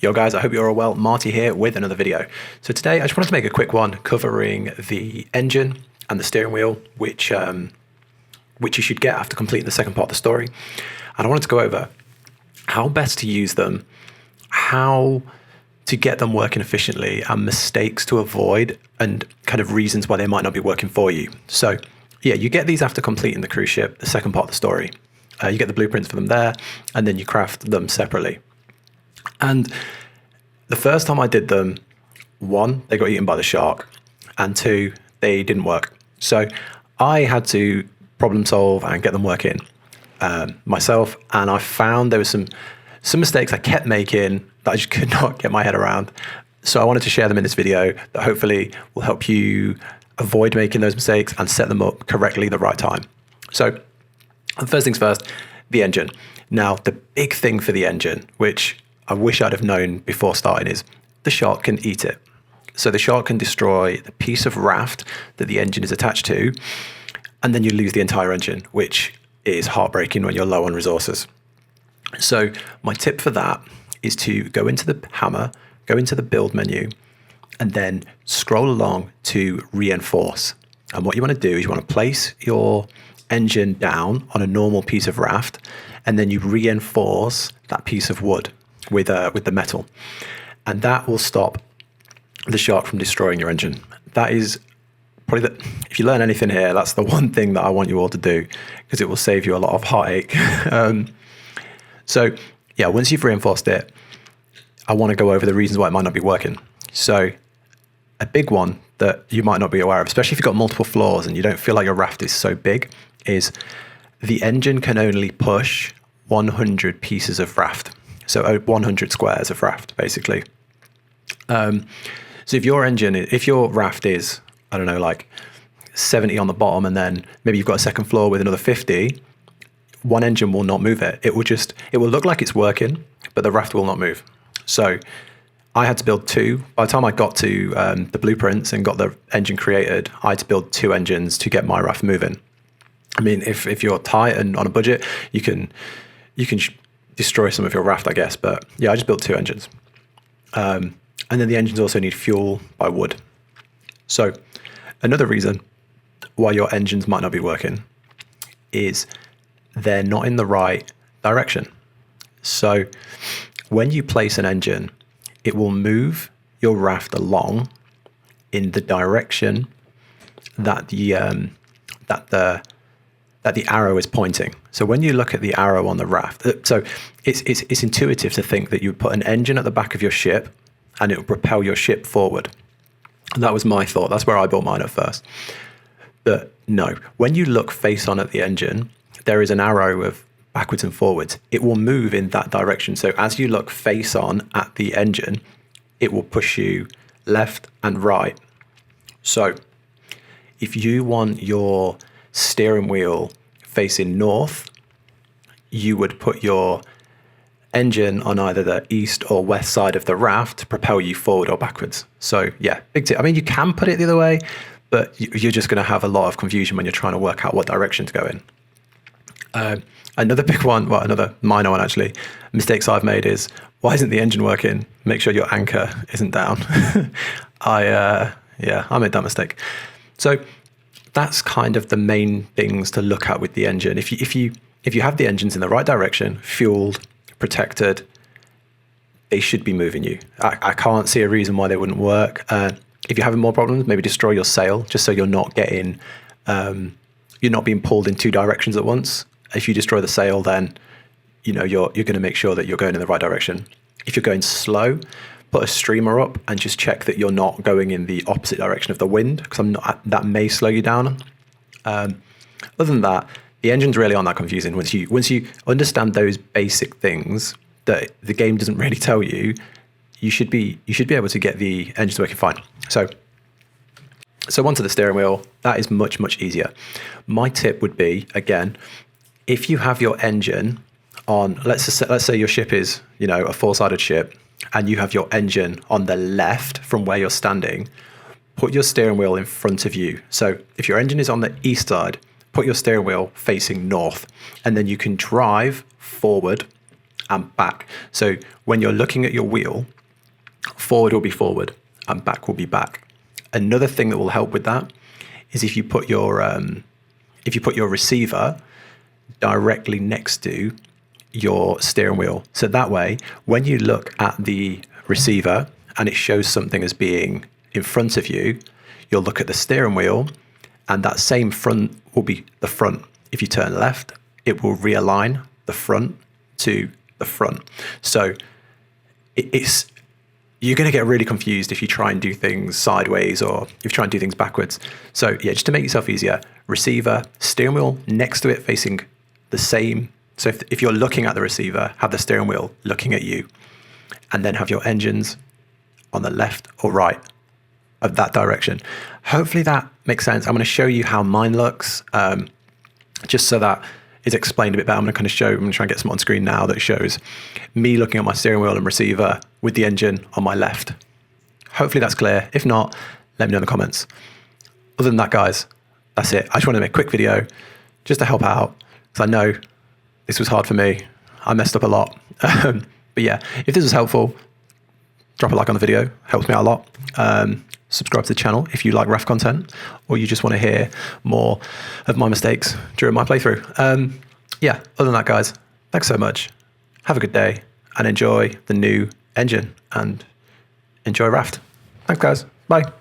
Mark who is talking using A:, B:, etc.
A: Yo guys, I hope you're all well. Marty here with another video. So today I just wanted to make a quick one covering the engine and the steering wheel, which you should get after completing the second part of the story. And I wanted to go over how best to use them, how to get them working efficiently, and mistakes to avoid, and kind of reasons why they might not be working for you. So yeah, you get these after completing the cruise ship, the second part of the story. You get the blueprints for them there, and then you craft them separately. And the first time I did them, one, they got eaten by the shark, and two, they didn't work. So I had to problem solve and get them working myself, and I found there was some mistakes I kept making that I just could not get my head around. So I wanted to share them in this video that hopefully will help you avoid making those mistakes and set them up correctly the right time. So first things first, the engine. Now, the big thing for the engine, which I wish I'd have known before starting, is the shark can eat it. So the shark can destroy the piece of raft that the engine is attached to, and then you lose the entire engine, which is heartbreaking when you're low on resources. So my tip for that is to go into the hammer, go into the build menu, and then scroll along to reinforce. And what you want to do is you want to place your engine down on a normal piece of raft, and then you reinforce that piece of wood with the metal, and that will stop the shark from destroying your engine. That is probably if you learn anything here, that's the one thing that I want you all to do, because it will save you a lot of heartache. So yeah, once you've reinforced it, I want to go over the reasons why it might not be working. So a big one that you might not be aware of, especially if you've got multiple floors and you don't feel like your raft is so big, is the engine can only push 100 pieces of raft. So 100 squares of raft, basically. So if your raft is, I don't know, like 70 on the bottom, and then maybe you've got a second floor with another 50, one engine will not move it. It will look like it's working, but the raft will not move. So I had to build two. By the time I got to the blueprints and got the engine created, I had to build two engines to get my raft moving. I mean, if you're tight and on a budget, you can destroy some of your raft, I guess. But yeah, I just built two engines. And then the engines also need fuel by wood. So another reason why your engines might not be working is they're not in the right direction. So when you place an engine, it will move your raft along in the direction that the arrow is pointing. So when you look at the arrow on the raft, so it's intuitive to think that you put an engine at the back of your ship and it will propel your ship forward. And that was my thought. That's where I built mine at first. But no, when you look face on at the engine, there is an arrow of backwards and forwards. It will move in that direction. So as you look face on at the engine, it will push you left and right. So if you want your steering wheel facing north, you would put your engine on either the east or west side of the raft to propel you forward or backwards. So yeah, big tip. I mean, you can put it the other way, but you're just going to have a lot of confusion when you're trying to work out what direction to go in. Another big one, well, another minor one actually, mistakes I've made is, why isn't the engine working? Make sure your anchor isn't down. I made that mistake. So that's kind of the main things to look at with the engine. If you have the engines in the right direction, fueled, protected, they should be moving you. I can't see a reason why they wouldn't work. If you're having more problems, maybe destroy your sail, just so you're not getting, you're not being pulled in two directions at once. If you destroy the sail, then you're going to make sure that you're going in the right direction. If you're going slow, put a streamer up and just check that you're not going in the opposite direction of the wind, because that may slow you down. Other than that, the engines really aren't that confusing. Once you understand those basic things that the game doesn't really tell you, you should be able to get the engines working fine. So onto the steering wheel. That is much, much easier. My tip would be, again, if you have your engine on, let's say your ship is, a four-sided ship, and you have your engine on the left from where you're standing, put your steering wheel in front of you. So if your engine is on the east side, put your steering wheel facing north, and then you can drive forward and back. So when you're looking at your wheel, forward will be forward and back will be back. Another thing that will help with that is if you put your receiver directly next to your steering wheel. So that way, when you look at the receiver and it shows something as being in front of you, you'll look at the steering wheel and that same front will be the front. If you turn left, it will realign the front to the front. So you're going to get really confused if you try and do things sideways or if you try and do things backwards. So yeah, just to make yourself easier, receiver, steering wheel next to it facing the same. So if you're looking at the receiver, have the steering wheel looking at you, and then have your engines on the left or right of that direction. Hopefully that makes sense. I'm going to show you how mine looks, just so that is explained a bit better. I'm going to I'm going to try and get some on screen now that shows me looking at my steering wheel and receiver with the engine on my left. Hopefully that's clear. If not, let me know in the comments. Other than that, guys, that's it. I just wanted to make a quick video just to help out, because I know this was hard for me. I messed up a lot. But yeah, if this was helpful, drop a like on the video. Helps me out a lot. Subscribe to the channel if you like Raft content or you just want to hear more of my mistakes during my playthrough. Yeah, other than that, guys, thanks so much. Have a good day and enjoy the new engine and enjoy Raft. Thanks, guys. Bye.